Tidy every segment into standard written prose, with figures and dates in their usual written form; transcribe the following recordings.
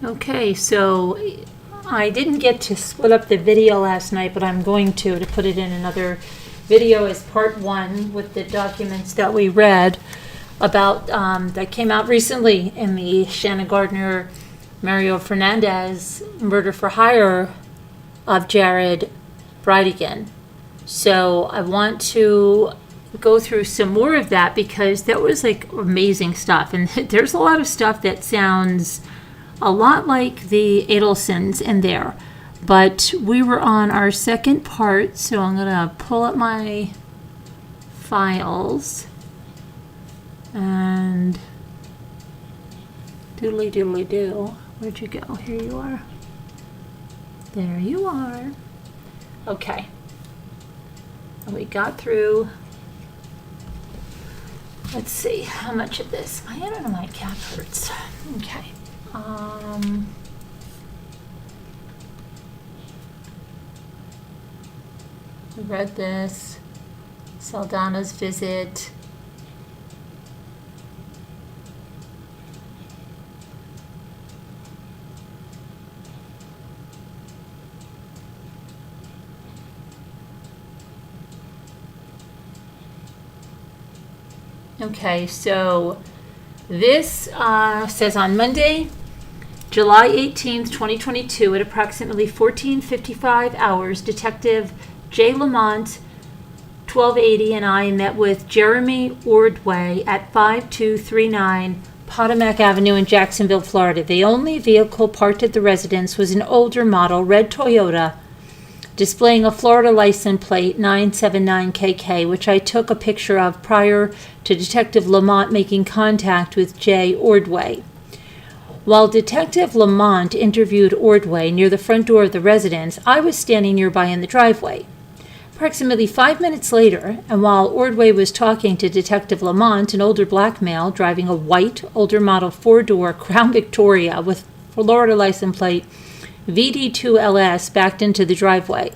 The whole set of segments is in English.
Okay, so I didn't get to split up the video last night, but I'm going to put it in another video as part one with the documents that we read about that came out recently in the Shanna Gardner Mario Fernandez murder for hire of Jared Bridegan. So I want to go through some more of that because that was like amazing stuff, and there's a lot of stuff that sounds a lot like the Adelsons in there. But we were on our second part, so I'm gonna pull up my files and doodly doodly do. Where'd you go? Here you are. There you are. Okay. And we got through. Let's see how much of this. I don't know, my calf hurts. Okay. We read this. Saldana's visit. Okay, so this says on Monday, July 18th, 2022, at approximately 14:55 hours, Detective J. Lamont, 1280, and I met with Jeremy Ordway at 5239 Potomac Avenue in Jacksonville, Florida. The only vehicle parked at the residence was an older model red Toyota displaying a Florida license plate 979KK, which I took a picture of prior to Detective Lamont making contact with J. Ordway. While Detective Lamont interviewed Ordway near the front door of the residence, I was standing nearby in the driveway. Approximately 5 minutes later, and while Ordway was talking to Detective Lamont, an older black male driving a white, older model four-door Crown Victoria with Florida license plate VD2LS backed into the driveway.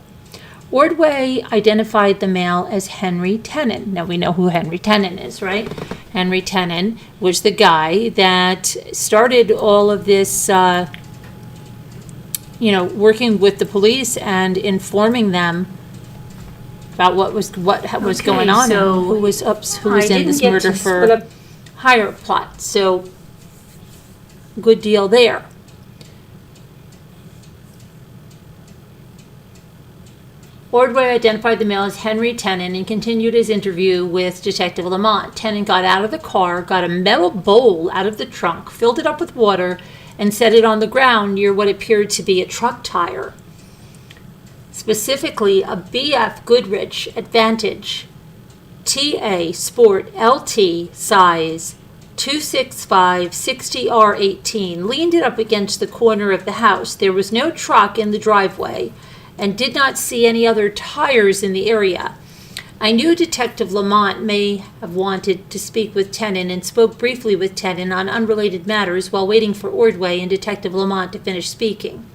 Ordway identified the male as Henry Tenen. Now we know who Henry Tenen is, right? Henry Tenen was the guy that started all of this, working with the police and informing them about what was going on, so and who was in this murder for hire plot. So good deal there. Ordway identified the male as Henry Tenen and continued his interview with Detective Lamont. Tenen got out of the car, got a metal bowl out of the trunk, filled it up with water, and set it on the ground near what appeared to be a truck tire. Specifically, a BF Goodrich Advantage TA Sport LT size 265 60R18, leaned it up against the corner of the house. There was no truck in the driveway and did not see any other tires in the area. I knew Detective Lamont may have wanted to speak with Tenen and spoke briefly with Tenen on unrelated matters while waiting for Ordway and Detective Lamont to finish speaking.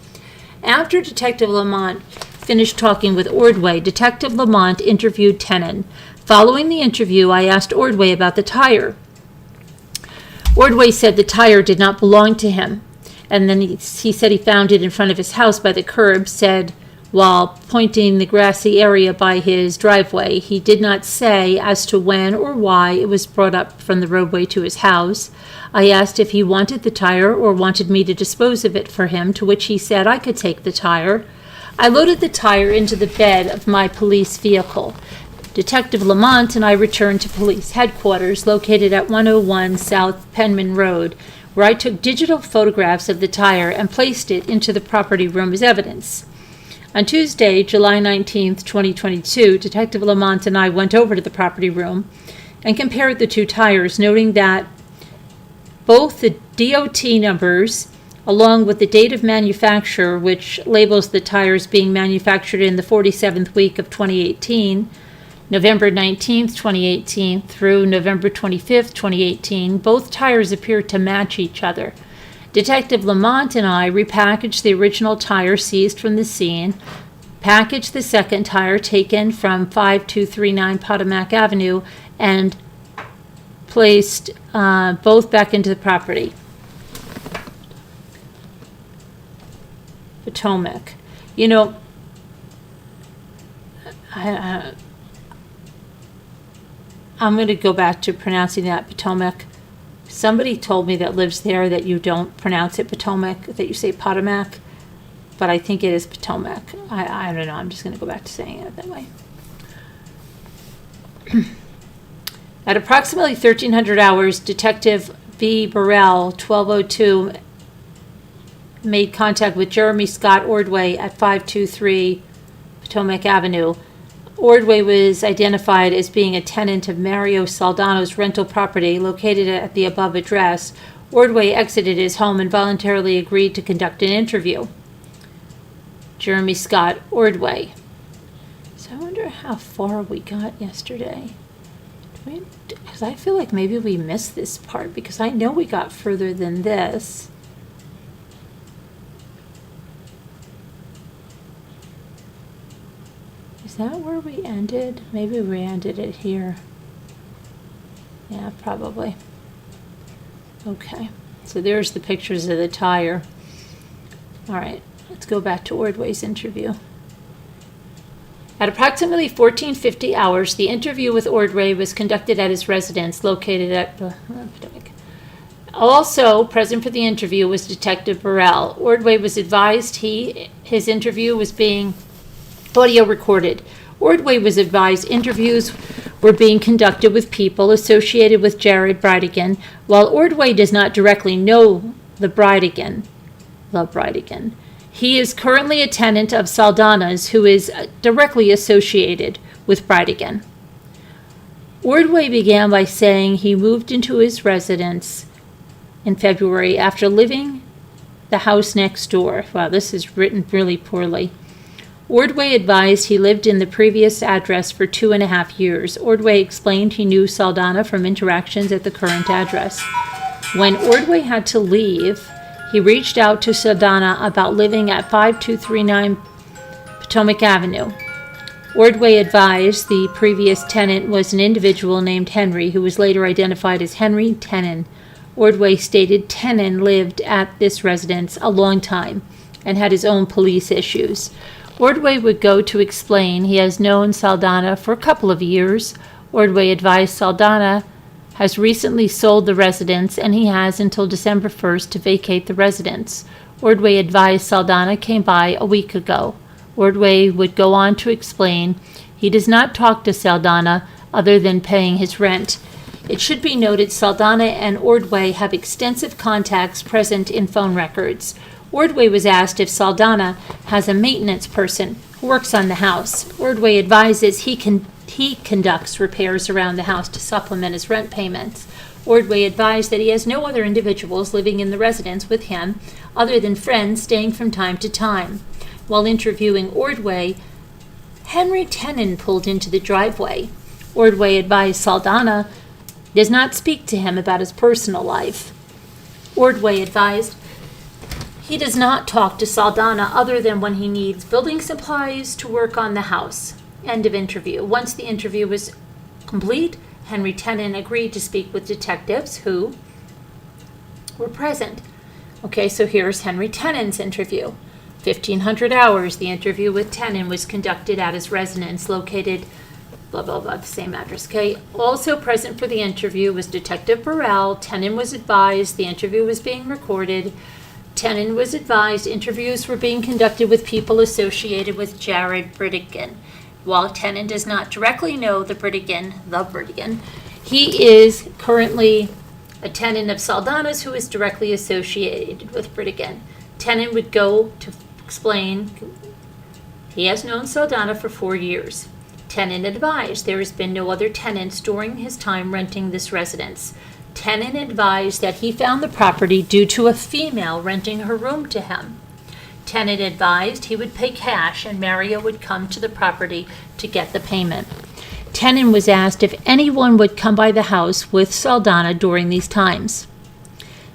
After Detective Lamont finished talking with Ordway, Detective Lamont interviewed Tenen. Following the interview, I asked Ordway about the tire. Ordway said the tire did not belong to him, and then he said he found it in front of his house by the curb, said while pointing the grassy area by his driveway. He did not say as to when or why it was brought up from the roadway to his house. I asked if he wanted the tire or wanted me to dispose of it for him, to which he said I could take the tire. I loaded the tire into the bed of my police vehicle. Detective Lamont and I returned to police headquarters located at 101 South Penman Road, where I took digital photographs of the tire and placed it into the property room as evidence. On Tuesday, July 19th, 2022, Detective Lamont and I went over to the property room and compared the two tires, noting that both the DOT numbers, along with the date of manufacture, which labels the tires being manufactured in the 47th week of 2018, November 19th, 2018, through November 25th, 2018, both tires appear to match each other. Detective Lamont and I repackaged the original tire seized from the scene, packaged the second tire taken from 5239 Potomac Avenue, and placed both back into the property. Potomac. You know, I'm going to go back to pronouncing that Potomac. Somebody told me that lives there that you don't pronounce it Potomac, that you say Potomac, but I think it is Potomac. I don't know. I'm just going to go back to saying it that way. At approximately 1300 hours, Detective V. Burrell, 1202, made contact with Jeremy Scott Ordway at 523 Potomac Avenue. Ordway was identified as being a tenant of Mario Saldana's rental property located at the above address. Ordway exited his home and voluntarily agreed to conduct an interview. Jeremy Scott Ordway. So I wonder how far we got yesterday. Because I feel like maybe we missed this part, because I know we got further than this. Is that where we ended? Maybe we ended it here. Yeah, probably. Okay, so there's the pictures of the tire. All right, let's go back to Ordway's interview. At approximately 1450 hours, the interview with Ordway was conducted at his residence located at Potomac. Also present for the interview was Detective Burrell. Ordway was advised his interview was being audio recorded. Ordway was advised interviews were being conducted with people associated with Jared Bridegan. While Ordway does not directly know the Bridegan, he is currently a tenant of Saldana's who is directly associated with Bridegan. Ordway began by saying he moved into his residence in February after living the house next door. Wow, this is written really poorly. Ordway advised he lived in the previous address for 2.5 years. Ordway explained he knew Saldana from interactions at the current address. When Ordway had to leave, he reached out to Saldana about living at 5239 Potomac Avenue. Ordway advised the previous tenant was an individual named Henry, who was later identified as Henry Tenon. Ordway stated Tenon lived at this residence a long time and had his own police issues. Ordway would go to explain he has known Saldana for a couple of years. Ordway advised Saldana has recently sold the residence and he has until December 1st to vacate the residence. Ordway advised Saldana came by a week ago. Ordway would go on to explain he does not talk to Saldana other than paying his rent. It should be noted Saldana and Ordway have extensive contacts present in phone records. Ordway was asked if Saldana has a maintenance person who works on the house. Ordway advises he conducts repairs around the house to supplement his rent payments. Ordway advised that he has no other individuals living in the residence with him other than friends staying from time to time. While interviewing Ordway, Henry Tenon pulled into the driveway. Ordway advised Saldana does not speak to him about his personal life. Ordway advised he does not talk to Saldana other than when he needs building supplies to work on the house. End of interview. Once the interview was complete, Henry Tenon agreed to speak with detectives who were present. Okay, so here's Henry Tenon's interview. 1500 hours, the interview with Tenon was conducted at his residence located blah, blah, blah, the same address. Okay, also present for the interview was Detective Burrell. Tenon was advised the interview was being recorded. Tenon was advised interviews were being conducted with people associated with Jared Bridegan. While Tenon does not directly know the Bridegan, he is currently a tenant of Saldana's who is directly associated with Bridegan. Tenon would go to explain he has known Saldana for 4 years. Tenon advised there has been no other tenants during his time renting this residence. Tenon advised that he found the property due to a female renting her room to him. Tenon advised he would pay cash and Mario would come to the property to get the payment. Tenon was asked if anyone would come by the house with Saldana during these times.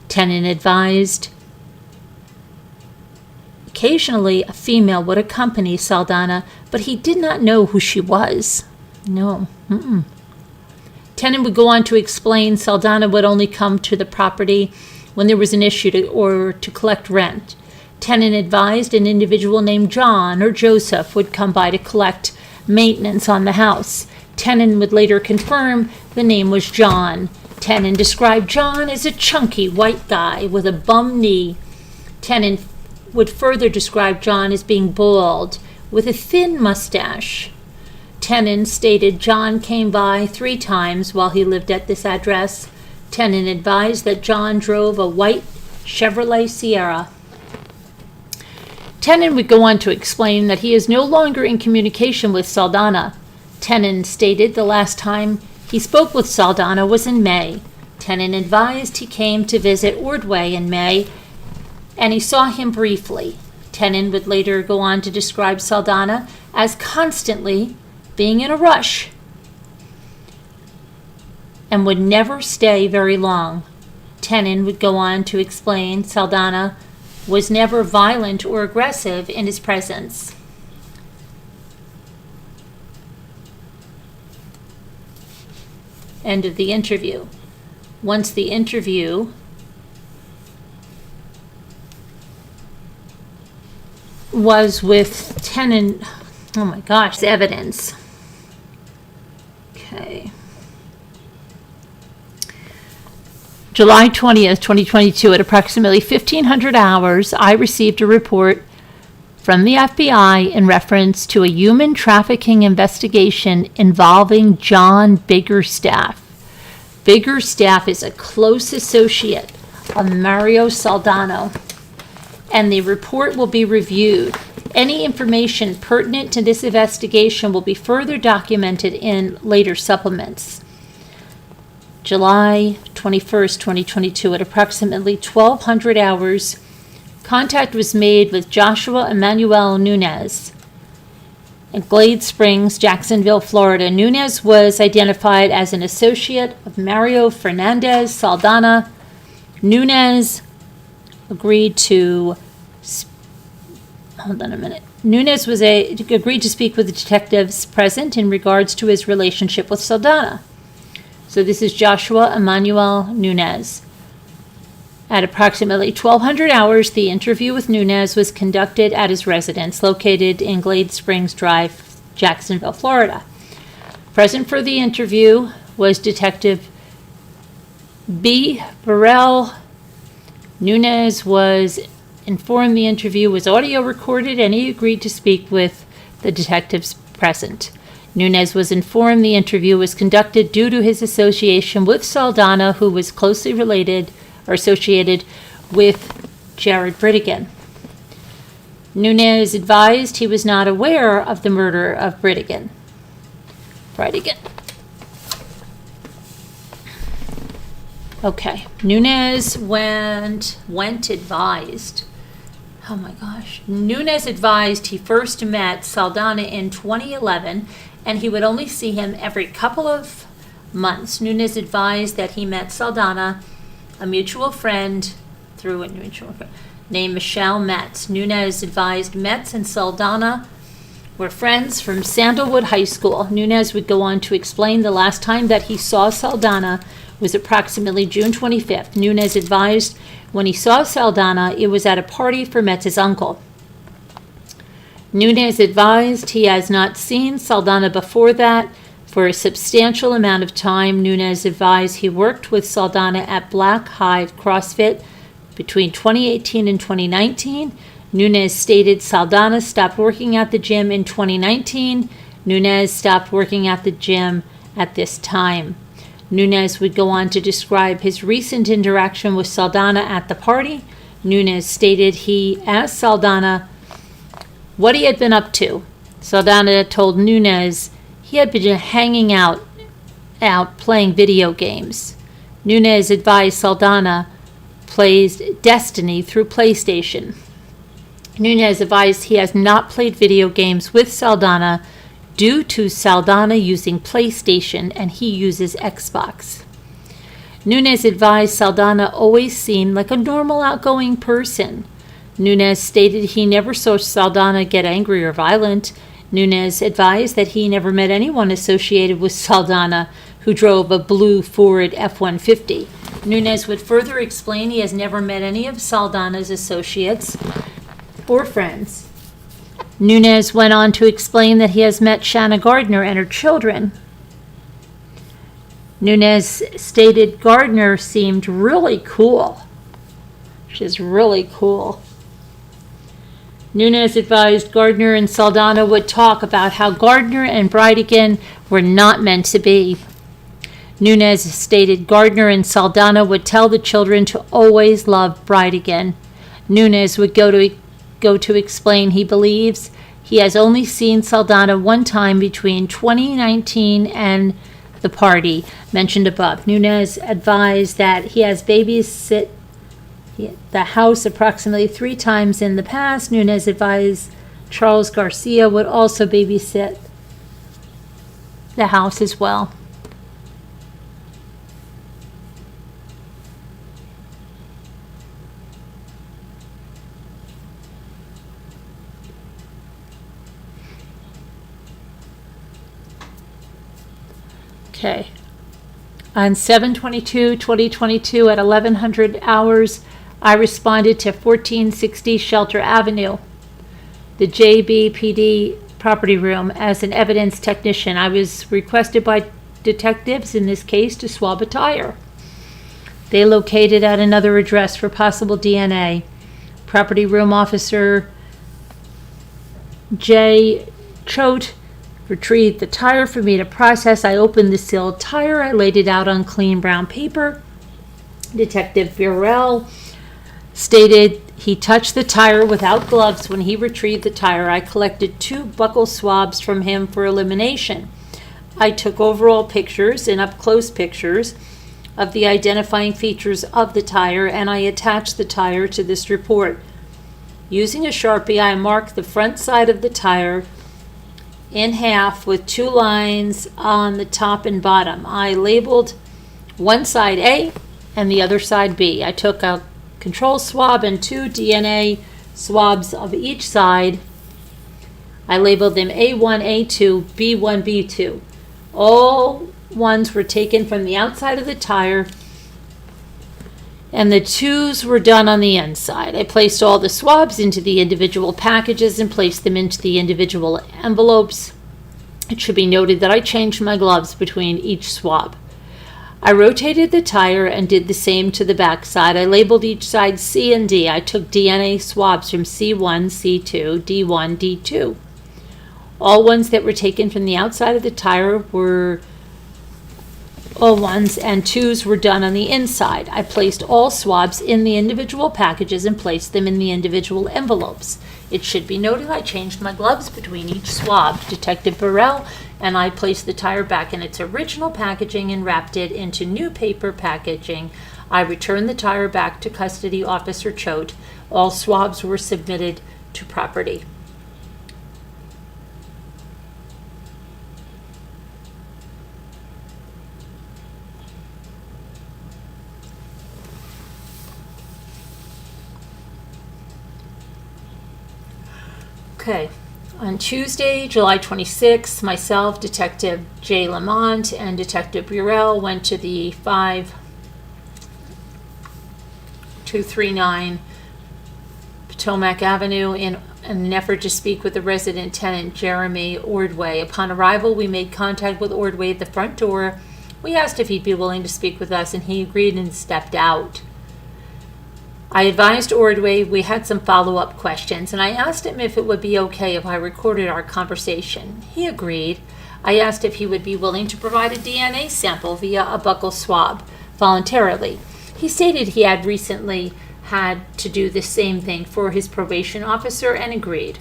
Tenon advised occasionally a female would accompany Saldana, but he did not know who she was. No. Tenon would go on to explain Saldana would only come to the property when there was an issue to collect rent. Tenant advised an individual named John or Joseph would come by to collect maintenance on the house. Tenant would later confirm the name was John. Tenant described John as a chunky white guy with a bum knee. Tenant would further describe John as being bald with a thin mustache. Tenant stated John came by 3 times while he lived at this address. Tenant advised that John drove a white Chevrolet Sierra. Tenant would go on to explain that he is no longer in communication with Saldana. Tenant stated the last time he spoke with Saldana was in May. Tenant advised he came to visit Ordway in May, and he saw him briefly. Tenant would later go on to describe Saldana as constantly being in a rush and would never stay very long. Tenant would go on to explain Saldana was never violent or aggressive in his presence. End of the interview. Once the interview was with Tenant, oh my gosh, evidence. Okay. July 20th, 2022, at approximately 1500 hours, I received a report from the FBI in reference to a human trafficking investigation involving John Biggerstaff. Biggerstaff is a close associate of Mario Saldana, and the report will be reviewed. Any information pertinent to this investigation will be further documented in later supplements. July 21st, 2022, at approximately 1200 hours, contact was made with Joshua Emmanuel Nunez in Glade Springs, Jacksonville, Florida. Nunez was identified as an associate of Mario Fernandez Saldana. Nunez agreed to Nunez agreed to speak with the detectives present in regards to his relationship with Saldana. So this is Joshua Emmanuel Nunez. At approximately 1200 hours, the interview with Nunez was conducted at his residence located in Glade Springs Drive, Jacksonville, Florida. Present for the interview was Detective B. Burrell. Nunez was informed the interview was audio recorded, and he agreed to speak with the detectives present. Nunez was informed the interview was conducted due to his association with Saldana, who was closely related or associated with Jared Bridegan. Nunez advised he was not aware of the murder of Bridegan. Okay, Nunez went advised. Oh my gosh. Nunez advised he first met Saldana in 2011, and he would only see him every couple of months. Nunez advised that he met Saldana, a mutual friend, through a mutual friend named Michelle Metz. Nunez advised Metz and Saldana were friends from Sandalwood High School. Nunez would go on to explain the last time that he saw Saldana was approximately June 25th. Nunez advised when he saw Saldana, it was at a party for Metz's uncle. Nunez advised he has not seen Saldana before that for a substantial amount of time. Nunez advised he worked with Saldana at Black Hive CrossFit between 2018 and 2019. Nunez stated Saldana stopped working at the gym in 2019. Nunez stopped working at the gym at this time. Nunez would go on to describe his recent interaction with Saldana at the party. Nunez stated he asked Saldana what he had been up to. Saldana told Nunez he had been hanging out playing video games. Nunez advised Saldana plays Destiny through PlayStation. Nunez advised he has not played video games with Saldana due to Saldana using PlayStation and he uses Xbox. Nunez advised Saldana always seemed like a normal, outgoing person. Nunez stated he never saw Saldana get angry or violent. Nunez advised that he never met anyone associated with Saldana who drove a blue Ford F-150. Nunez would further explain he has never met any of Saldana's associates. or friends. Nunez went on to explain that he has met Shanna Gardner and her children. Nunez stated Gardner seemed really cool. She's really cool. Nunez advised Gardner and Saldana would talk about how Gardner and Bridegan were not meant to be. Nunez stated Gardner and Saldana would tell the children to always love Bridegan. Nunez would go to explain he believes he has only seen Saldana one time between 2019 and the party mentioned above. Nunez advised that he has babysit the house approximately 3 times in the past. Nunez advised Charles Garcia would also babysit the house as well. Okay. On 7/22/2022 at 1100 hours, I responded to 1460 Shelter Avenue, the JBPD property room, as an evidence technician. I was requested by detectives in this case to swab a tire. They located at another address for possible DNA. Property room officer J. Choate retrieved the tire for me to process. I opened the sealed tire. I laid it out on clean brown paper. Detective Burrell stated he touched the tire without gloves when he retrieved the tire. I collected 2 buccal swabs from him for elimination. I took overall pictures and up-close pictures of the identifying features of the tire, and I attached the tire to this report. Using a Sharpie, I marked the front side of the tire in half with 2 lines on the top and bottom. I labeled one side A and the other side B. I took a control swab and 2 DNA swabs of each side. I labeled them A1, A2, B1, B2. All ones were taken from the outside of the tire, and the 2s were done on the inside. I placed all the swabs into the individual packages and placed them into the individual envelopes. It should be noted that I changed my gloves between each swab. I rotated the tire and did the same to the back side. I labeled each side C and D. I took DNA swabs from C1, C2, D1, D2. All ones that were taken from the outside of the tire were all 1s, and 2s were done on the inside. I placed all swabs in the individual packages and placed them in the individual envelopes. It should be noted I changed my gloves between each swab. Detective Burrell and I placed the tire back in its original packaging and wrapped it into new paper packaging. I returned the tire back to Custody Officer Choate. All swabs were submitted to property. Okay, on Tuesday, July 26th, myself, Detective J. Lamont, and Detective Burrell went to the 5239 Potomac Avenue in an effort to speak with the resident tenant, Jeremy Ordway. Upon arrival, we made contact with Ordway at the front door. We asked if he'd be willing to speak with us, and he agreed and stepped out. I advised Ordway we had some follow-up questions, and I asked him if it would be okay if I recorded our conversation. He agreed. I asked if he would be willing to provide a DNA sample via a buccal swab voluntarily. He stated he had recently had to do the same thing for his probation officer and agreed.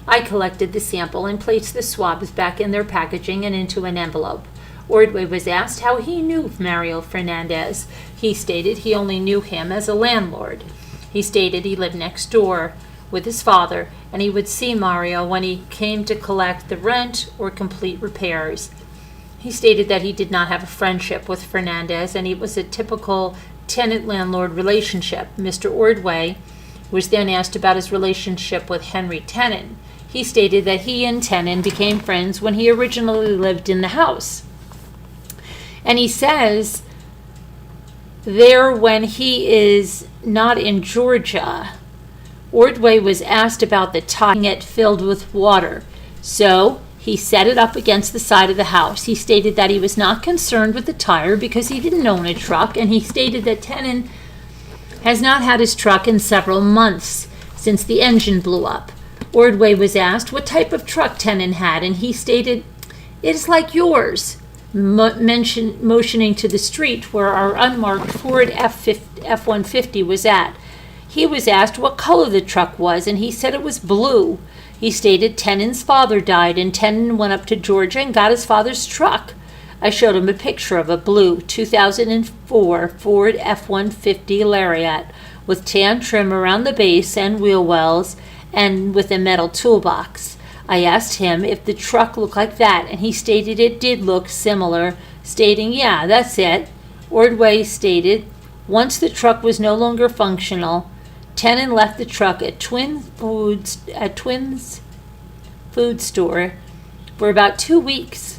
I collected the sample and placed the swabs back in their packaging and into an envelope. Ordway was asked how he knew Mario Fernandez. He stated he only knew him as a landlord. He stated he lived next door with his father, and he would see Mario when he came to collect the rent or complete repairs. He stated that he did not have a friendship with Fernandez, and it was a typical tenant-landlord relationship. Mr. Ordway was then asked about his relationship with Henry Tenon. He stated that he and Tenon became friends when he originally lived in the house. And he says there when he is not in Georgia, Ordway was asked about the tire it filled with water, so he set it up against the side of the house. He stated that he was not concerned with the tire because he didn't own a truck, and he stated that Tenon has not had his truck in several months since the engine blew up. Ordway was asked what type of truck Tenon had, and he stated, "It is like yours," motioning to the street where our unmarked Ford F-150 was at. He was asked what color the truck was, and he said it was blue. He stated Tenon's father died, and Tenon went up to Georgia and got his father's truck. I showed him a picture of a blue 2004 Ford F-150 Lariat with tan trim around the base and wheel wells and with a metal toolbox. I asked him if the truck looked like that, and he stated it did look similar, stating, "Yeah, that's it." Ordway stated, once the truck was no longer functional, Tenon left the truck at Twins Food Store for about 2 weeks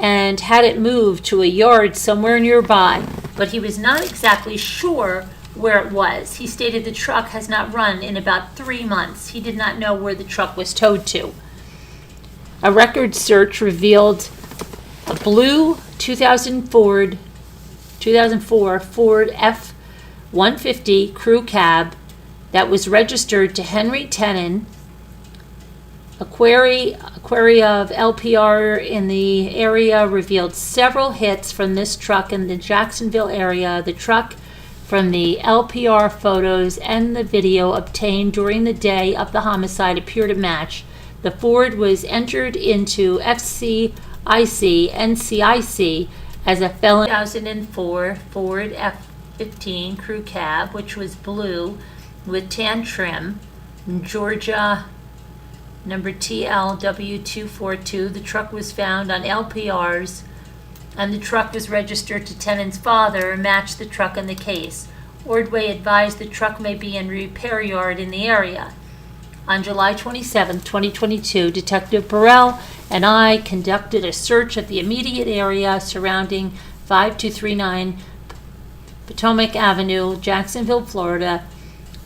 and had it moved to a yard somewhere nearby, but he was not exactly sure where it was. He stated the truck has not run in about 3 months. He did not know where the truck was towed to. A record search revealed a blue 2004 Ford F-150 crew cab that was registered to Henry Tenon. A query of LPR in the area revealed several hits from this truck in the Jacksonville area. The truck from the LPR photos and the video obtained during the day of the homicide appear to match. The Ford was entered into FCIC NCIC as a felon. 2004 Ford F-15 crew cab, which was blue with tan trim, Georgia number TLW242. The truck was found on LPRs, and the truck was registered to Tenon's father and matched the truck in the case. Ordway advised the truck may be in repair yard in the area. On July 27, 2022, Detective Burrell and I conducted a search of the immediate area surrounding 5239 Potomac Avenue, Jacksonville, Florida.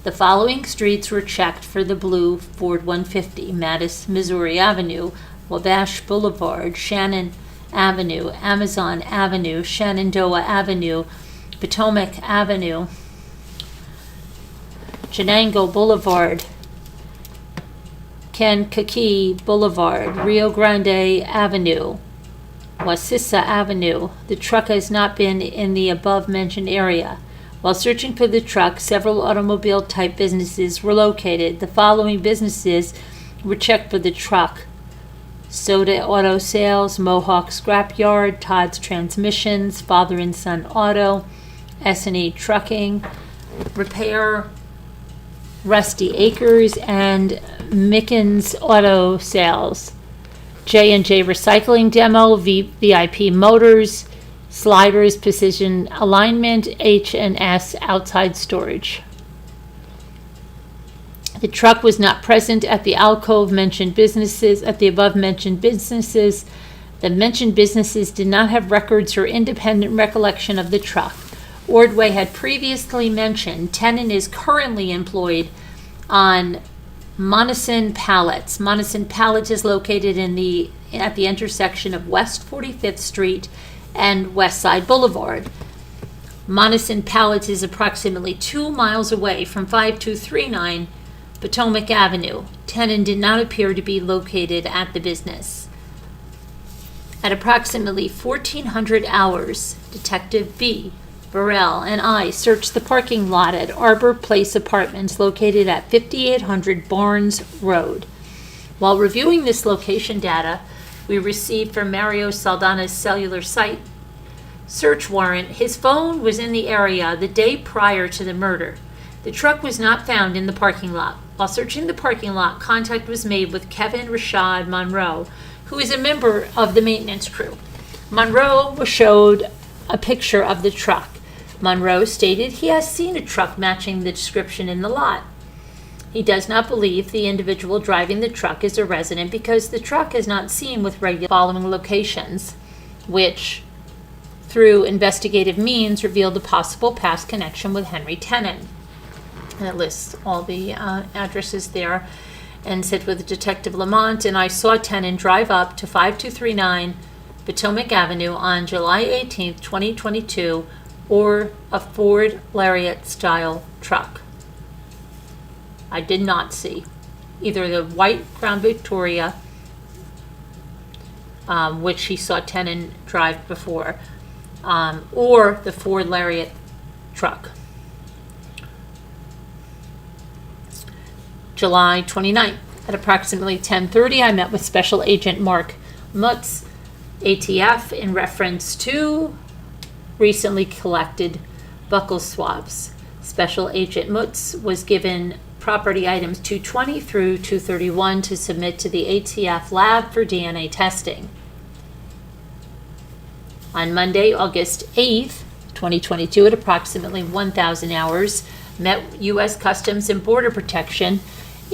The following streets were checked for the blue Ford 150: Mattis, Missouri Avenue, Wabash Boulevard, Shannon Avenue, Amazon Avenue, Shenandoah Avenue, Potomac Avenue, Chenango Boulevard, Kankakee Boulevard, Rio Grande Avenue, Wassissa Avenue. The truck has not been in the above-mentioned area. While searching for the truck, several automobile-type businesses were located. The following businesses were checked for the truck: Soda Auto Sales, Mohawk Scrapyard, Todd's Transmissions, Father and Son Auto, S&E Trucking, Repair, Rusty Acres, and Mickens Auto Sales, J&J Recycling Demo, VIP Motors, Sliders Precision Alignment, H&S Outside Storage. The truck was not present at the above mentioned businesses. The mentioned businesses did not have records or independent recollection of the truck. Ordway had previously mentioned Tenon is currently employed on Monessen Pallets. Monessen Pallets is located at the intersection of West 45th Street and West Side Boulevard. Monessen Pallets is approximately 2 miles away from 5239 Potomac Avenue. Tenon did not appear to be located at the business. At approximately 1400 hours, Detective B. Burrell and I searched the parking lot at Arbor Place Apartments located at 5800 Barnes Road. While reviewing this location data we received from Mario Saldana's cellular site search warrant, his phone was in the area the day prior to the murder. The truck was not found in the parking lot. While searching the parking lot, contact was made with Kevin Rashad Monroe, who is a member of the maintenance crew. Monroe was showed a picture of the truck. Monroe stated he has seen a truck matching the description in the lot. He does not believe the individual driving the truck is a resident because the truck is not seen with regular following locations, which, through investigative means, revealed a possible past connection with Henry Tenon. And it lists all the addresses there. And said with Detective Lamont, and I saw Tenon drive up to 5239 Potomac Avenue on July 18th, 2022, or a Ford Lariat-style truck. I did not see either the white Crown Victoria, which he saw Tenon drive before, or the Ford Lariat truck. July 29th, at approximately 10:30, I met with Special Agent Mark Mutz, ATF, in reference to recently collected buccal swabs. Special Agent Mutz was given property items 220 through 231 to submit to the ATF lab for DNA testing. On Monday, August 8th, 2022, at approximately 1,000 hours, met U.S. Customs and Border Protection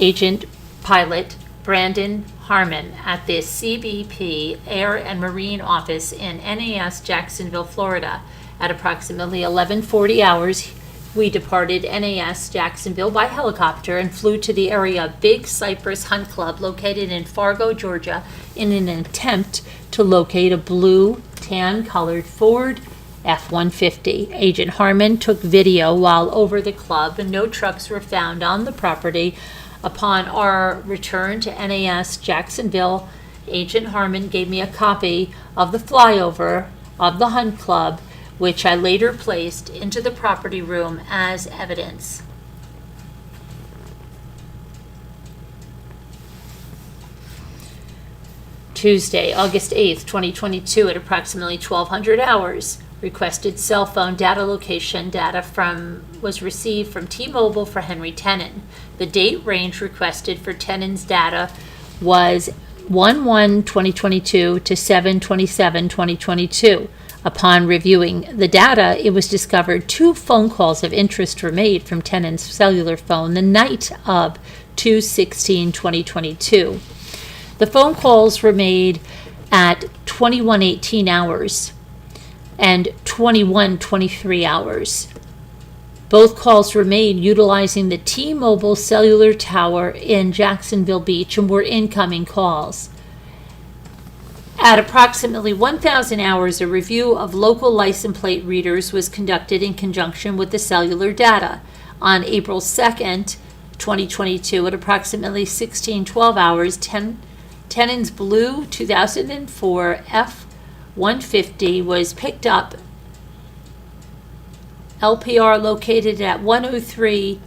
Agent Pilot Brandon Harmon at the CBP Air and Marine Office in NAS Jacksonville, Florida. At approximately 11:40 hours, we departed NAS Jacksonville by helicopter and flew to the area Big Cypress Hunt Club located in Fargo, Georgia, in an attempt to locate a blue, tan-colored Ford F-150. Agent Harmon took video while over the club, and no trucks were found on the property. Upon our return to NAS Jacksonville, Agent Harmon gave me a copy of the flyover of the Hunt Club, which I later placed into the property room as evidence. Tuesday, August 8th, 2022, at approximately 1200 hours, requested cell phone data location data was received from T-Mobile for Henry Tenon. The date range requested for Tenon's data was 1/1/2022 to 7/27/2022. Upon reviewing the data, it was discovered 2 phone calls of interest were made from Tenon's cellular phone the night of 2/16/2022. The phone calls were made at 21:18 hours and 21:23 hours. Both calls were made utilizing the T-Mobile cellular tower in Jacksonville Beach and were incoming calls. At approximately 1,000 hours, a review of local license plate readers was conducted in conjunction with the cellular data. On April 2nd, 2022, at approximately 16:12 hours, Tenon's blue 2004 F-150 was picked up. LPR located at 103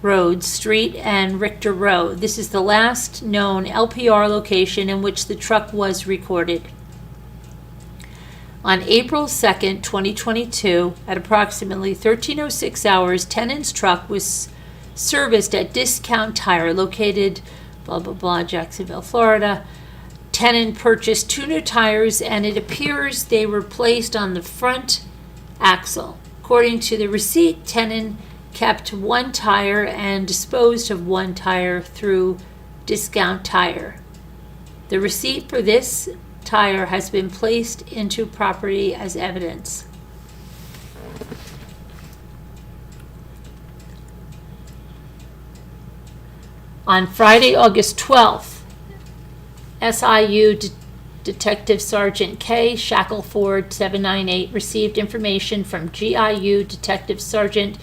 Road Street and Richter Road. This is the last known LPR location in which the truck was recorded. On April 2nd, 2022, at approximately 13:06 hours, Tenon's truck was serviced at Discount Tire located blah blah blah, Jacksonville, Florida. Tenon purchased 2 new tires, and it appears they were placed on the front axle. According to the receipt, Tenon kept 1 tire and disposed of 1 tire through Discount Tire. The receipt for this tire has been placed into property as evidence. On Friday, August 12th, SIU Detective Sergeant K. Shackelford 798 received information from GIU Detective Sergeant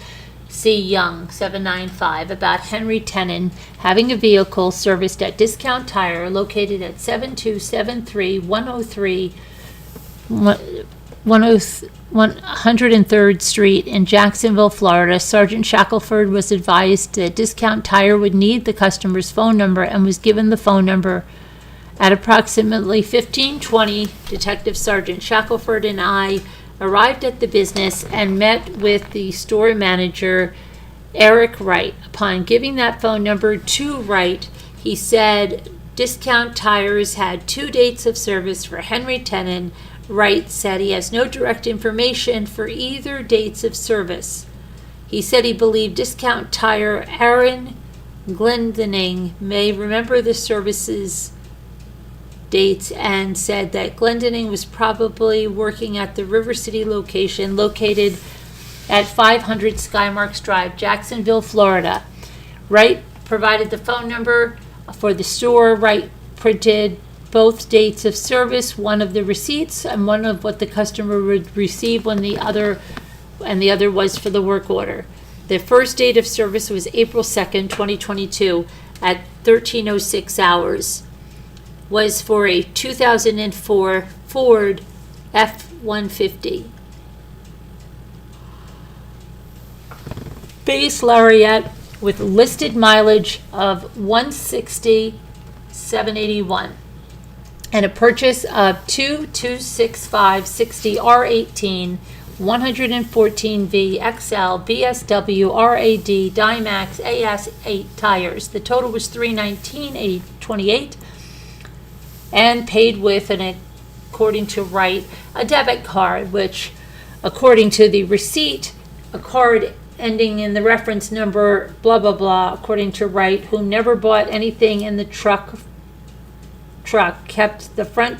C. Young 795 about Henry Tenon having a vehicle serviced at Discount Tire located at 7273 103 103rd Street in Jacksonville, Florida. Sergeant Shackelford was advised that Discount Tire would need the customer's phone number and was given the phone number. At approximately 15:20, Detective Sergeant Shackelford and I arrived at the business and met with the store manager, Eric Wright. Upon giving that phone number to Wright, he said Discount Tires had 2 dates of service for Henry Tenon. Wright said he has no direct information for either dates of service. He said he believed Discount Tire Aaron Glendening may remember the services dates and said that Glendening was probably working at the River City location located at 500 Skymarks Drive, Jacksonville, Florida. Wright provided the phone number for the store. Wright printed both dates of service, one of the receipts and one of what the customer would receive when the other was for the work order. The first date of service was April 2nd, 2022 at 13:06 hours. Was for a 2004 Ford F-150. Base Lariat with listed mileage of 160,781 and a purchase of two 265/60 R18 114V XL BSW RAD Dymax AS8 tires. The total was $319,828 and paid with, and according to Wright, a debit card, which according to the receipt, a card ending in the reference number blah blah blah, according to Wright, who never bought anything in the truck kept the front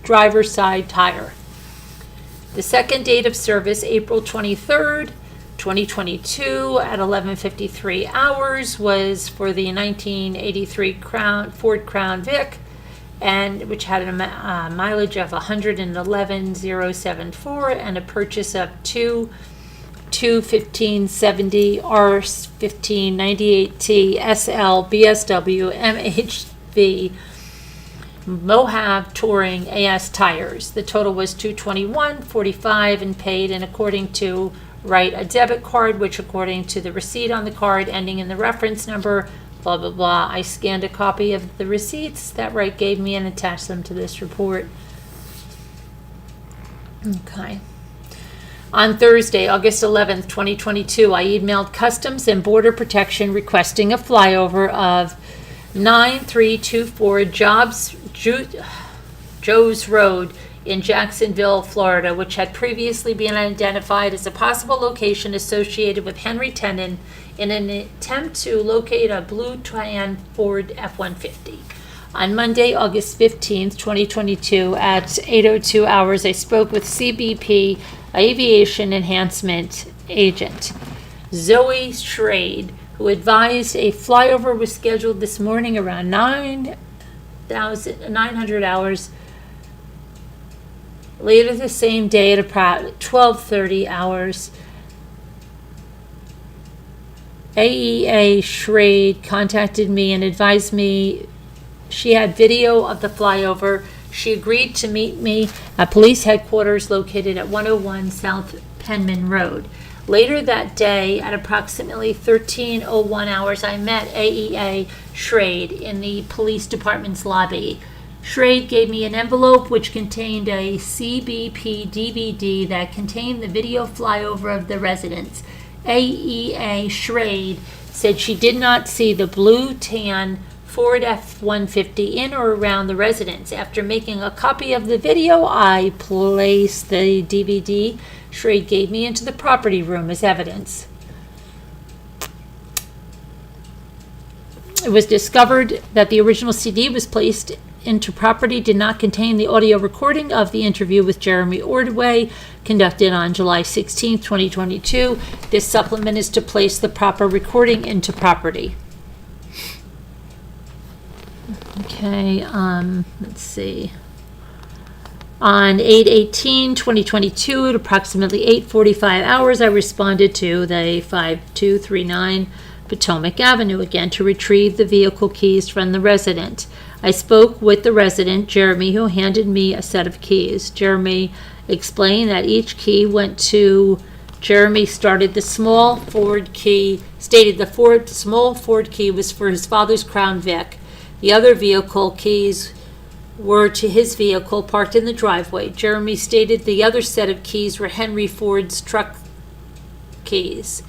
driver's side tire. The second date of service, April 23rd, 2022 at 11:53 hours, was for the 1983 Ford Crown Vic, and which had a mileage of 111,074 and a purchase of two 215/70 R1598T SL BSW MHV Mojave Touring AS tires. The total was $221.45 and paid, and according to Wright, a debit card, which according to the receipt on the card ending in the reference number blah blah blah. I scanned a copy of the receipts that Wright gave me and attached them to this report. Okay. On Thursday, August 11th, 2022, I emailed Customs and Border Protection requesting a flyover of 9324 Joe's Road in Jacksonville, Florida, which had previously been identified as a possible location associated with Henry Tenen in an attempt to locate a blue tan Ford F-150. On Monday, August 15th, 2022, at 8:02 hours, I spoke with CBP Aviation Enhancement Agent Zoe Schrade, who advised a flyover was scheduled this morning around 900 hours. Later the same day at about 12:30 hours, AEA Schrade contacted me and advised me she had video of the flyover. She agreed to meet me at police headquarters located at 101 South Penman Road. Later that day, at approximately 13:01 hours, I met AEA Schrade in the police department's lobby. Schrade gave me an envelope which contained a CBP DVD that contained the video flyover of the residents. AEA Schrade said she did not see the blue tan Ford F-150 in or around the residence. After making a copy of the video, I placed the DVD Schrade gave me into the property room as evidence. It was discovered that the original CD was placed into property did not contain the audio recording of the interview with Jeremy Ordway conducted on July 16, 2022. This supplement is to place the proper recording into property. Okay, let's see. On 8/18/2022 at approximately 8:45 hours, I responded to the 5239 Potomac Avenue again to retrieve the vehicle keys from the resident. I spoke with the resident, Jeremy, who handed me a set of keys. Jeremy explained that each key went to Jeremy stated the small Ford key was for his father's Crown Vic. The other vehicle keys were to his vehicle parked in the driveway. Jeremy stated the other set of keys were Henry Ford's truck keys.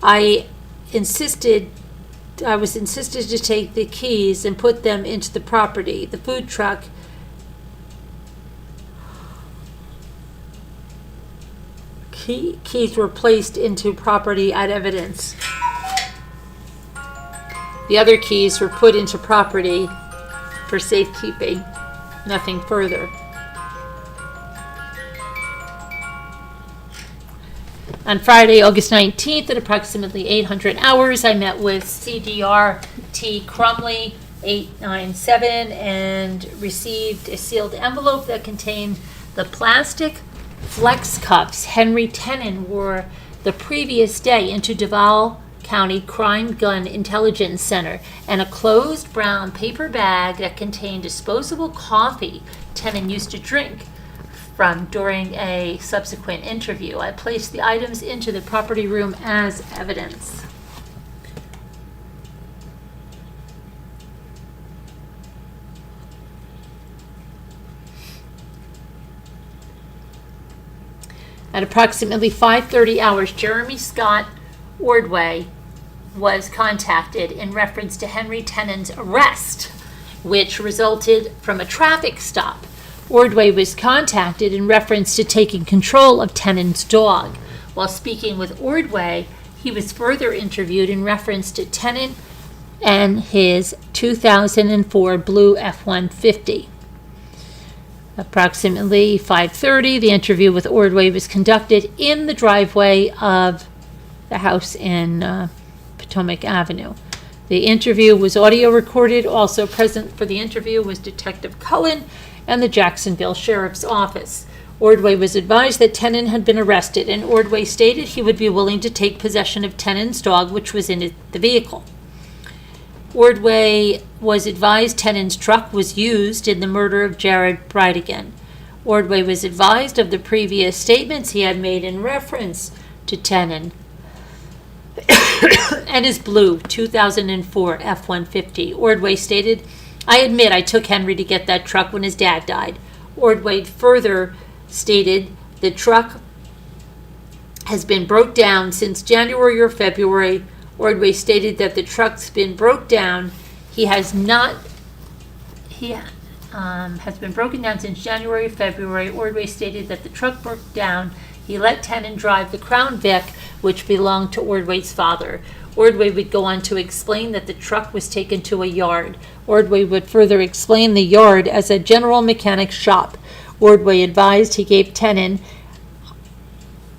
I was insisted to take the keys and put them into the property. The food truck keys were placed into property at evidence. The other keys were put into property for safekeeping. Nothing further. On Friday, August 19th, at approximately 800 hours, I met with CDR-T Crumley 897 and received a sealed envelope that contained the plastic flex cuffs Henry Tenon wore the previous day into Duval County Crime Gun Intelligence Center, and a closed brown paper bag that contained disposable coffee Tenon used to drink from during a subsequent interview. I placed the items into the property room as evidence. At approximately 5:30 hours, Jeremy Scott Ordway was contacted in reference to Henry Tenon's arrest, which resulted from a traffic stop. Ordway was contacted in reference to taking control of Tenon's dog. While speaking with Ordway, he was further interviewed in reference to Tenon and his 2004 blue F-150. Approximately 5:30, the interview with Ordway was conducted in the driveway of the house in Potomac Avenue. The interview was audio recorded. Also present for the interview was Detective Cullen and the Jacksonville Sheriff's Office. Ordway was advised that Tenon had been arrested, and Ordway stated he would be willing to take possession of Tenon's dog, which was in the vehicle. Ordway was advised Tenon's truck was used in the murder of Jared Bridegan. Ordway was advised of the previous statements he had made in reference to Tenon and his blue 2004 F-150. Ordway stated, "I admit I took Henry to get that truck when his dad died." Ordway further stated the truck has been broke down since January or February. Ordway stated that the truck's been broke down. He has been broken down since January or February. Ordway stated that the truck broke down. He let Tenon drive the Crown Vic, which belonged to Ordway's father. Ordway would go on to explain that the truck was taken to a yard. Ordway would further explain the yard as a general mechanic shop. Ordway advised he gave Tenon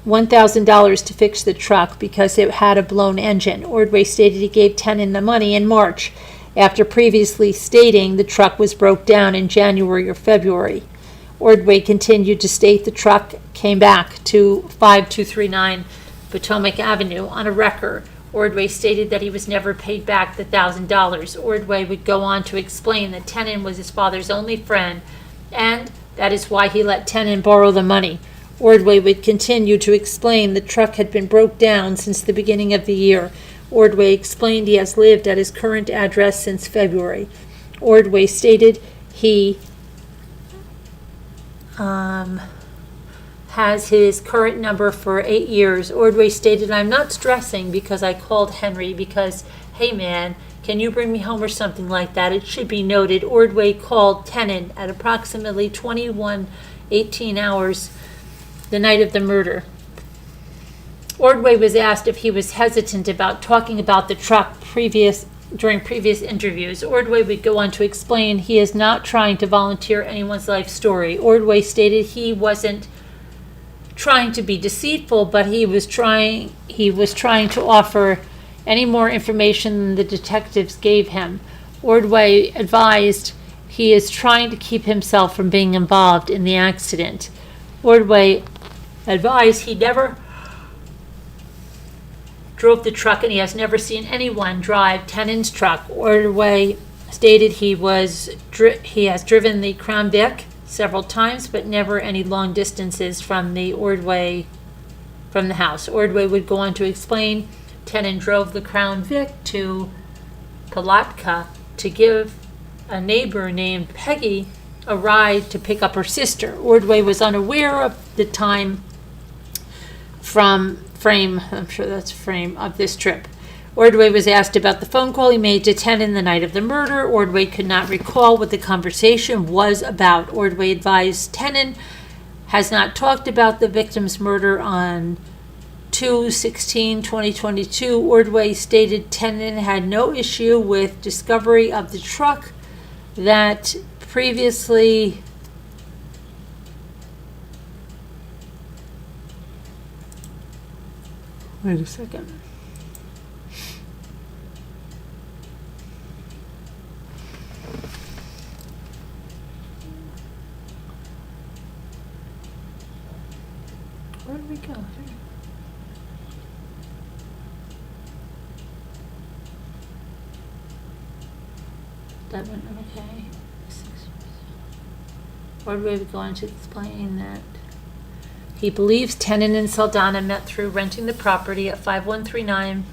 $1,000 to fix the truck because it had a blown engine. Ordway stated he gave Tenon the money in March, after previously stating the truck was broke down in January or February. Ordway continued to state the truck came back to 5239 Potomac Avenue on a wrecker. Ordway stated that he was never paid back the $1,000. Ordway would go on to explain that Tenon was his father's only friend, and that is why he let Tenon borrow the money. Ordway would continue to explain the truck had been broke down since the beginning of the year. Ordway explained he has lived at his current address since February. Ordway stated he has his current number for 8 years. Ordway stated, "I'm not stressing because I called Henry because, hey man, can you bring me home or something like that?" It should be noted Ordway called Tenon at approximately 21:18 hours the night of the murder. Ordway was asked if he was hesitant about talking about the truck during previous interviews. Ordway would go on to explain he is not trying to volunteer anyone's life story. Ordway stated he wasn't trying to be deceitful, but he was trying to offer any more information than the detectives gave him. Ordway advised he is trying to keep himself from being involved in the accident. Ordway advised he never drove the truck and he has never seen anyone drive Tenon's truck. Ordway stated he has driven the Crown Vic several times, but never any long distances from the house. Ordway would go on to explain Tenon drove the Crown Vic to Palatka to give a neighbor named Peggy a ride to pick up her sister. Ordway was unaware of the time frame of this trip. Ordway was asked about the phone call he made to Tenon the night of the murder. Ordway could not recall what the conversation was about. Ordway advised Tenon has not talked about the victim's murder on 2/16/2022. Ordway stated Tenon had no issue with discovery of the truck that previously Wait a second. Where did we go? That one, okay. Ordway would go on to explain that he believes Tenen and Saldana met through renting the property at 5139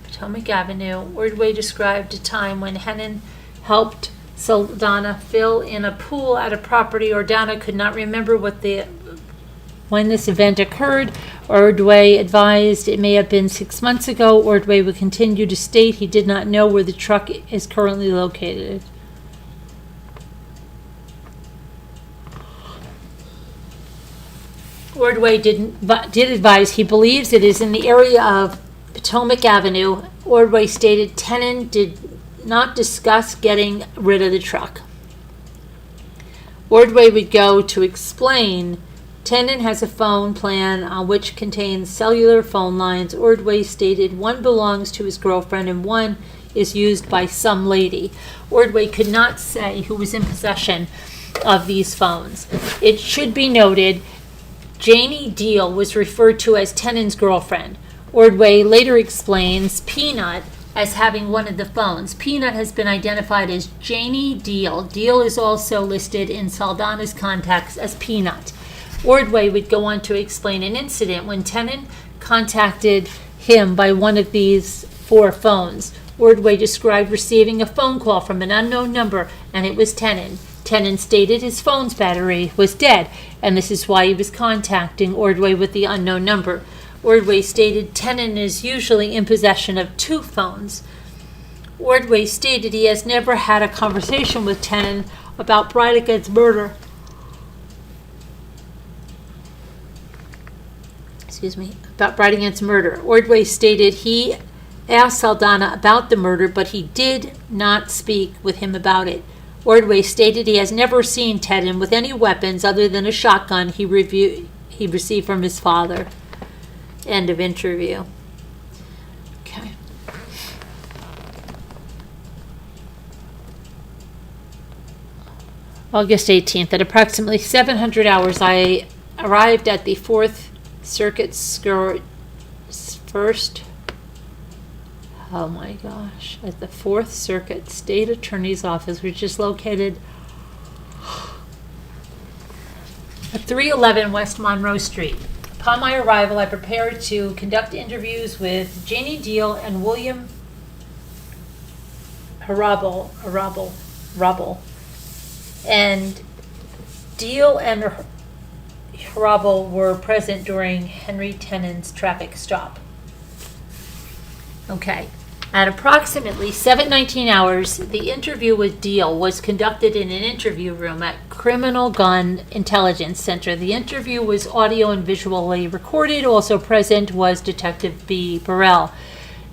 Potomac Avenue. Ordway described a time when Hennon helped Saldana fill in a pool at a property. Ordana could not remember when this event occurred. Ordway advised it may have been 6 months ago. Ordway would continue to state he did not know where the truck is currently located. Ordway did advise he believes it is in the area of Potomac Avenue. Ordway stated Tenen did not discuss getting rid of the truck. Ordway would go to explain Tenen has a phone plan which contains cellular phone lines. Ordway stated one belongs to his girlfriend and one is used by some lady. Ordway could not say who was in possession of these phones. It should be noted Janie Deal was referred to as Tenen's girlfriend. Ordway later explains Peanut as having one of the phones. Peanut has been identified as Janie Deal. Deal is also listed in Saldana's contacts as Peanut. Ordway would go on to explain an incident when Tenen contacted him by one of these 4 phones. Ordway described receiving a phone call from an unknown number, and it was Tenen. Tenen stated his phone's battery was dead, and this is why he was contacting Ordway with the unknown number. Ordway stated Tenen is usually in possession of 2 phones. Ordway stated he has never had a conversation with Tenen about Bridegan's murder. About Bridegan's murder. Ordway stated he asked Saldana about the murder, but he did not speak with him about it. Ordway stated he has never seen Tenen with any weapons other than a shotgun he received from his father. End of interview. Okay. August 18th, at approximately 700 hours, I arrived at the 4th Circuit at the 4th Circuit State Attorney's Office, which is located at 311 West Monroe Street. Upon my arrival, I prepared to conduct interviews with Janie Deal and William Rubble. And Deal and Rubble were present during Henry Tenen's traffic stop. Okay. At approximately 7:19 hours, the interview with Deal was conducted in an interview room at Criminal Gun Intelligence Center. The interview was audio and visually recorded. Also present was Detective B. Burrell.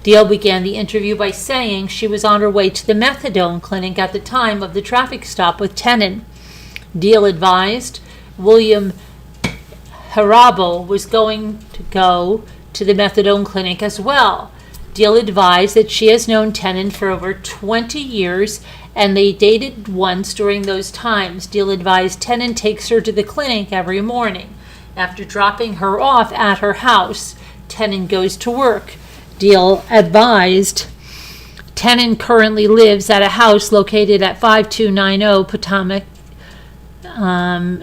Deal began the interview by saying she was on her way to the methadone clinic at the time of the traffic stop with Tenen. Deal advised William Harabo was going to go to the methadone clinic as well. Deal advised that she has known Tenen for over 20 years and they dated once during those times. Deal advised Tenen takes her to the clinic every morning. After dropping her off at her house, Tenen goes to work. Deal advised Tenen currently lives at a house located at 5290 Potomac.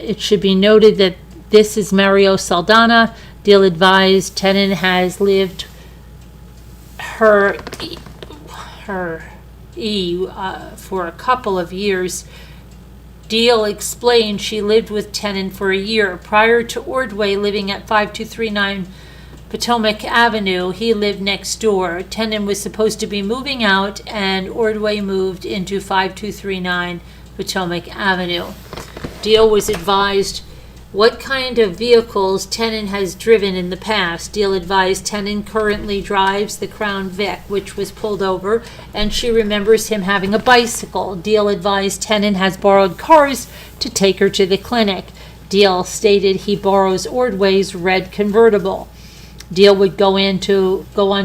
It should be noted that this is Mario Saldana. Deal advised Tenen has lived for a couple of years. Deal explained she lived with Tenen for a year. Prior to Ordway living at 5239 Potomac Avenue, he lived next door. Tenen was supposed to be moving out, and Ordway moved into 5239 Potomac Avenue. Deal was advised what kind of vehicles Tenen has driven in the past. Deal advised Tenen currently drives the Crown Vic, which was pulled over, and she remembers him having a bicycle. Deal advised Tenen has borrowed cars to take her to the clinic. Deal stated he borrows Ordway's red convertible. Deal would go on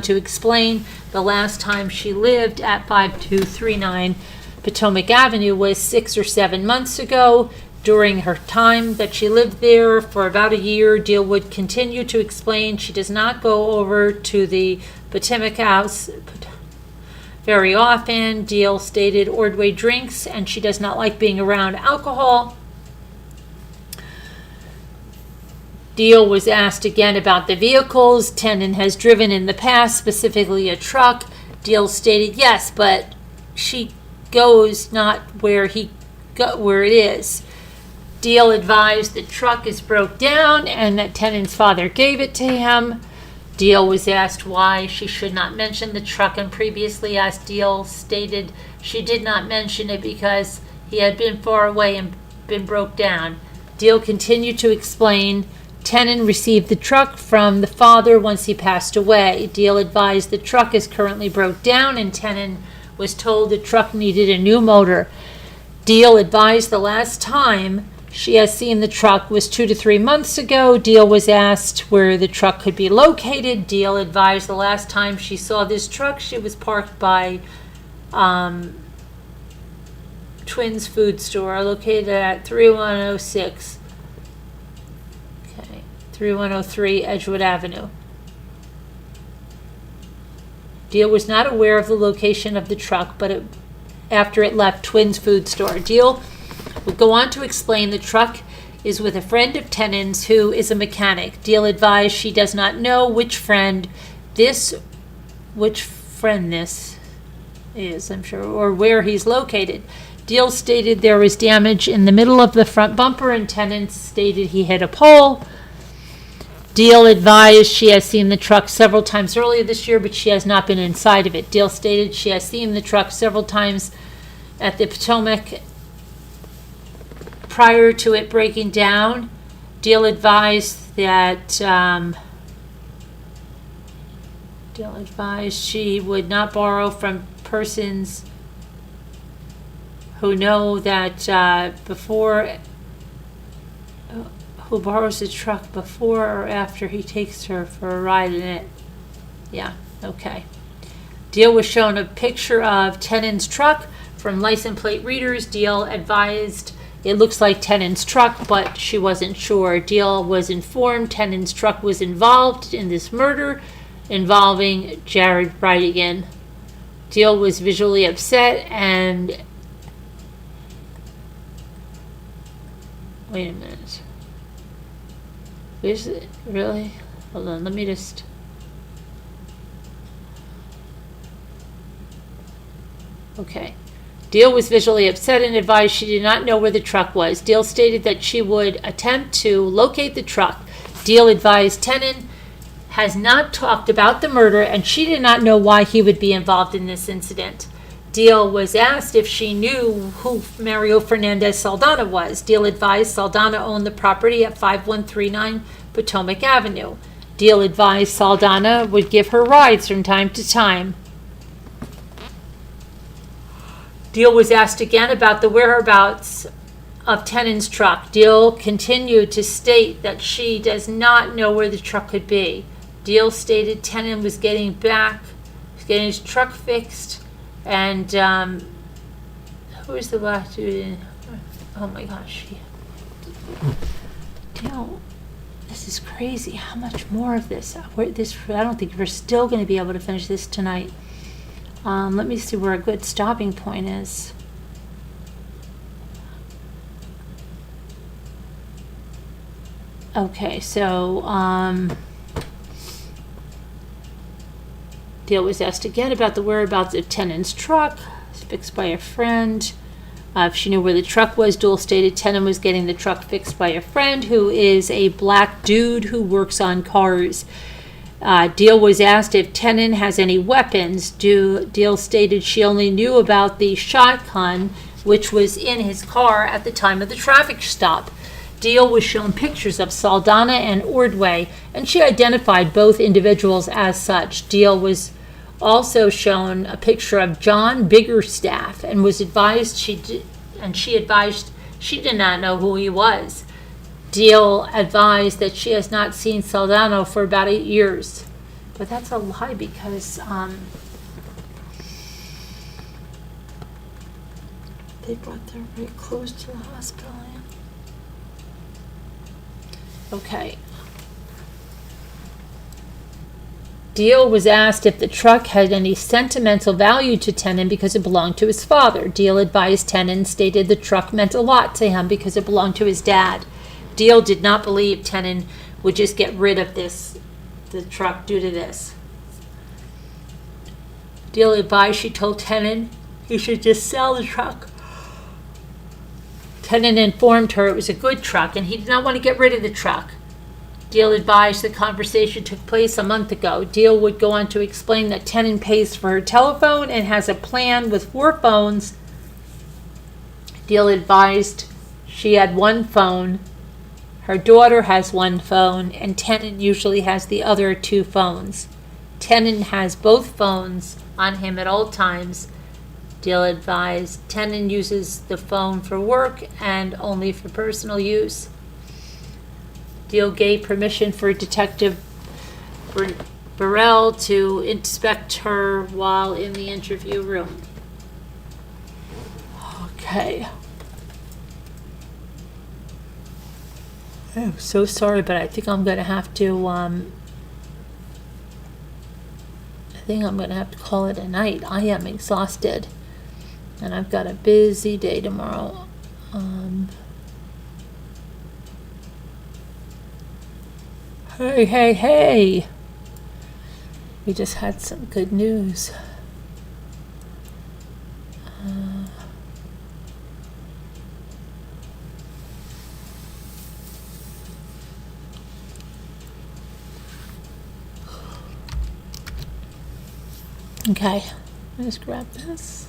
to explain the last time she lived at 5239 Potomac Avenue was 6 or 7 months ago. During her time that she lived there for about a year, Deal would continue to explain she does not go over to the Potomac house very often. Deal stated Ordway drinks and she does not like being around alcohol. Deal was asked again about the vehicles Tenen has driven in the past, specifically a truck. Deal stated yes, but she goes not where it is. Deal advised the truck is broke down and that Tenen's father gave it to him. Deal was asked why she should not mention the truck and previously asked. Deal stated she did not mention it because he had been far away and been broke down. Deal continued to explain Tenen received the truck from the father once he passed away. Deal advised the truck is currently broke down and Tenen was told the truck needed a new motor. Deal advised the last time she has seen the truck was 2 to 3 months ago. Deal was asked where the truck could be located. Deal advised the last time she saw this truck, she was parked by Twins Food Store located at 3106. 3103 Edgewood Avenue. Deal was not aware of the location of the truck, but after it left Twins Food Store. Deal would go on to explain the truck is with a friend of Tenen's who is a mechanic. Deal advised she does not know which friend this is, I'm sure, or where he's located. Deal stated there was damage in the middle of the front bumper and Tenen stated he hit a pole. Deal advised she has seen the truck several times earlier this year, but she has not been inside of it. Deal stated she has seen the truck several times at the Potomac prior to it breaking down. Deal advised that she would not borrow from persons who know that who borrows the truck before or after he takes her for a ride in it. Yeah, okay. Deal was shown a picture of Tenen's truck from license plate readers. Deal advised it looks like Tenen's truck, but she wasn't sure. Deal was informed Tenen's truck was involved in this murder involving Jared Bridegan. Deal was visually upset and... Wait a minute. Is it really? Hold on, let me just... Okay. Deal was visually upset and advised she did not know where the truck was. Deal stated that she would attempt to locate the truck. Deal advised Tenen has not talked about the murder and she did not know why he would be involved in this incident. Deal was asked if she knew who Mario Fernandez Saldana was. Deal advised Saldana owned the property at 5139 Potomac Avenue. Deal advised Saldana would give her rides from time to time. Deal was asked again about the whereabouts of Tenen's truck. Deal continued to state that she does not know where the truck could be. Deal stated Tenen was getting his truck fixed. And who is the black dude? Oh my gosh. Deal, this is crazy. How much more of this? I don't think we're still going to be able to finish this tonight. Let me see where a good stopping point is. Okay, so Deal was asked again about the whereabouts of Tenen's truck, fixed by a friend. If she knew where the truck was, Deal stated Tenen was getting the truck fixed by a friend who is a black dude who works on cars. Deal was asked if Tenen has any weapons. Deal stated she only knew about the shotgun, which was in his car at the time of the traffic stop. Deal was shown pictures of Saldana and Ordway, and she identified both individuals as such. Deal was also shown a picture of John Biggerstaff and was advised she did not know who he was. Deal advised that she has not seen Saldana for about 8 years. But that's a lie because they brought their very close to the hospital. Okay. Deal was asked if the truck had any sentimental value to Tenon because it belonged to his father. Deal advised Tenon, stated the truck meant a lot to him because it belonged to his dad. Deal did not believe Tenon would just get rid of the truck due to this. Deal advised she told Tenon he should just sell the truck. Tenon informed her it was a good truck and he did not want to get rid of the truck. Deal advised the conversation took place a month ago. Deal would go on to explain that Tenon pays for her telephone and has a plan with 4 phones. Deal advised she had 1 phone. Her daughter has 1 phone, and Tenon usually has the other 2 phones. Tenon has both phones on him at all times. Deal advised Tenon uses the phone for work and only for personal use. Deal gave permission for Detective Burrell to inspect her while in the interview room. Okay. I'm so sorry, but I think I'm going to have to, call it a night. I am exhausted. And I've got a busy day tomorrow. Hey. We just had some good news. Okay, let's grab this.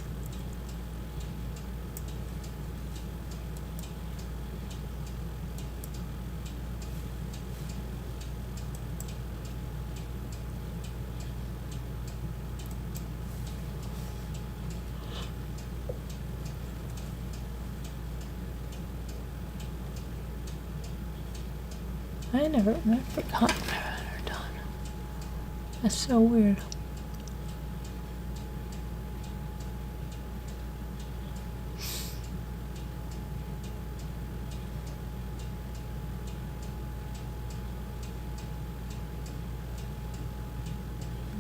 I forgot her done. That's so weird.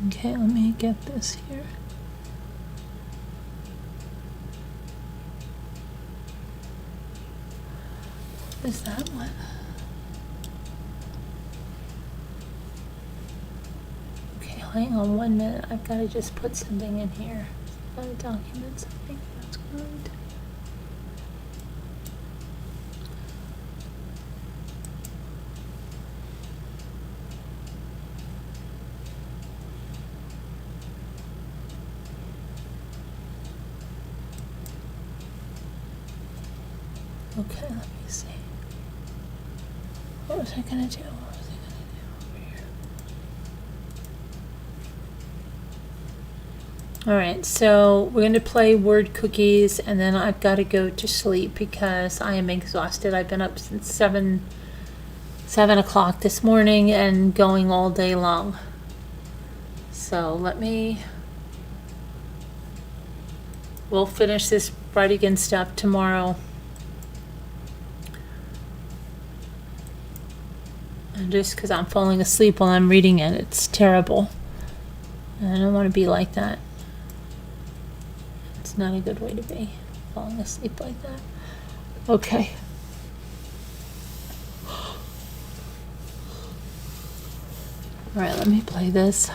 Okay, let me get this here. What is that one? Okay, hang on 1 minute. I've got to just put something in here. I've got to document something. That's good. Okay, let me see. What was I gonna do? Over here? Alright, so we're gonna play word cookies and then I've got to go to sleep because I am exhausted. I've been up since 7 o'clock this morning and going all day long. So we'll finish this Bridegan stuff tomorrow. And just because I'm falling asleep while I'm reading it, it's terrible. And I don't want to be like that. It's not a good way to be, falling asleep like that. Okay. Alright, let me play this.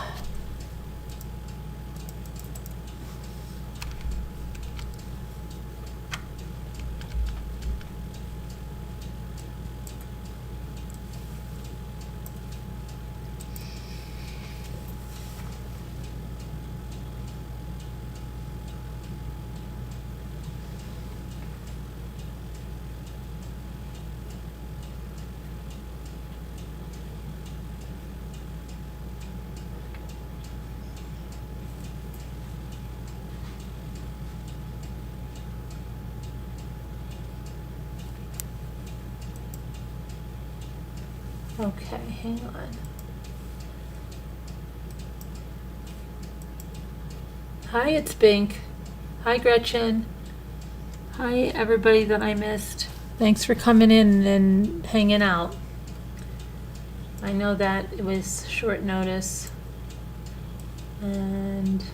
Okay, hang on. Hi, it's Bink. Hi, Gretchen. Hi, everybody that I missed. Thanks for coming in and hanging out. I know that it was short notice. And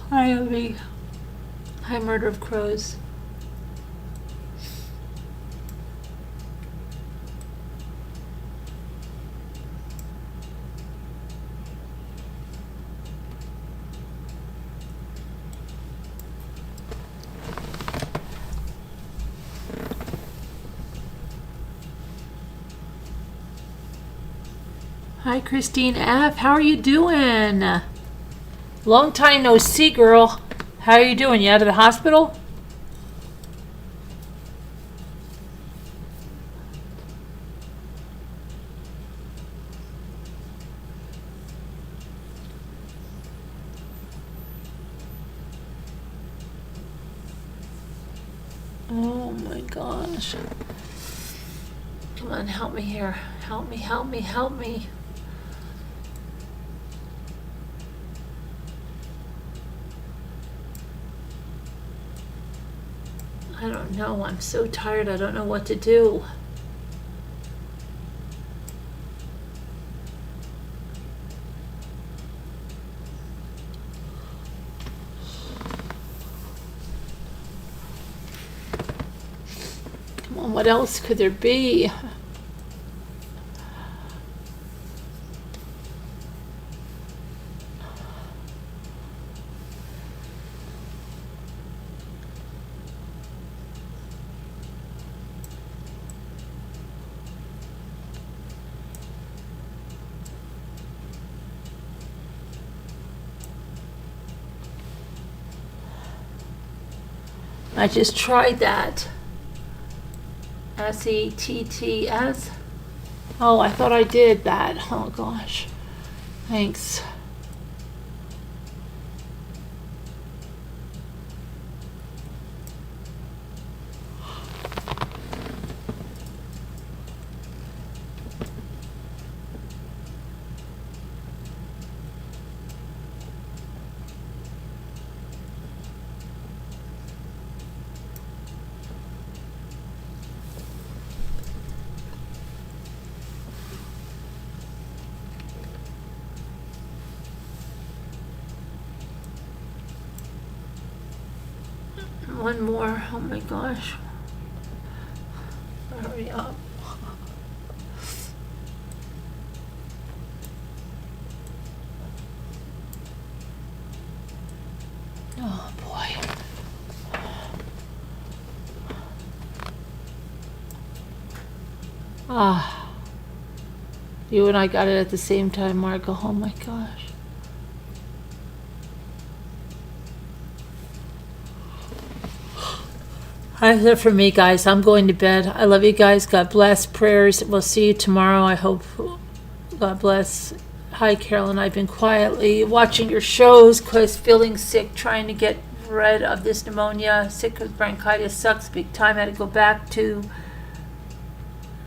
hi, Obi. Hi, Murder of Crows. Hi, Christine F. How are you doing? Long time no see, girl. How are you doing? You out of the hospital? Oh my gosh. Come on, help me here. Help me, help me, help me. I don't know. I'm so tired. I don't know what to do. Come on, what else could there be? I just tried that. SETTS. Oh, I thought I did that. Oh gosh. Thanks. one more. Oh my gosh. Hurry up. Oh boy. Ah. You and I got it at the same time, Margo. Oh my gosh. That's it for me, guys. I'm going to bed. I love you guys. God bless. Prayers. We'll see you tomorrow. I hope. God bless. Hi, Carolyn. I've been quietly watching your shows because feeling sick, trying to get rid of this pneumonia. Sick with bronchitis. Sucks big time. I had to go back to